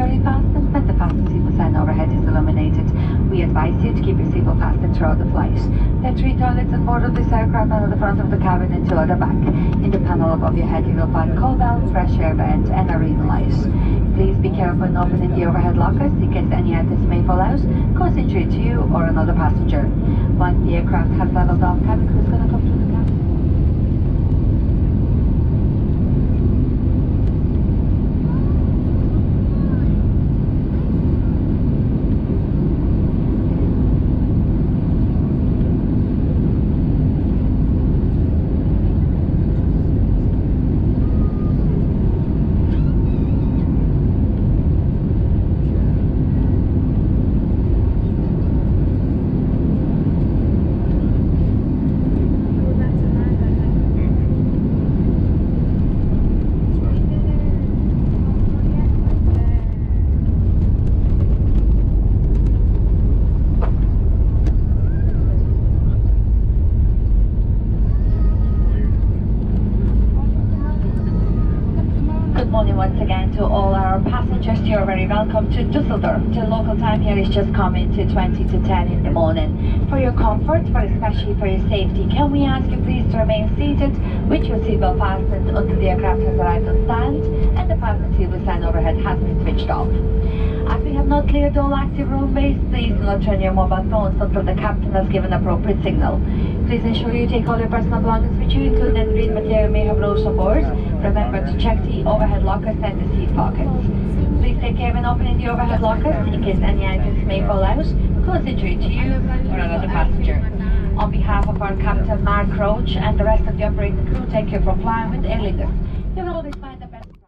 securely fastened and the fasten seatbelt sign overhead is illuminated. We advise you to keep your seatbelt fastened throughout the flight. There are 3 toilets on board of this aircraft, one at the front of the cabin and 2 at the back. In the panel above your head you will find call bells, fresh air vent and a reading light. Please be careful when opening the overhead lockers in case any items may fall out, cause injury to you or another passenger. Once the aircraft has leveled off, cabin crew is going to come through the cabin. Once again to all our passengers, you're very welcome to Düsseldorf. The local time here is just coming to 20 to 10 in the morning. For your comfort, but especially for your safety, can we ask you please to remain seated with your seatbelt fastened until the aircraft has arrived on stand and the fasten seatbelt sign overhead has been switched off. As we have not cleared all active runways, please do not turn your mobile phones until the captain has given appropriate signal. Please ensure you take all your personal belongings with you, including any read material may have lost on board. Remember to check the overhead lockers and the seat pockets. Please take care when opening the overhead lockers in case any items may fall out, cause injury to you or another passenger. On behalf of our Captain Mark Roach and the rest of the operating crew, thank you for flying with Aer Lingus. You will always find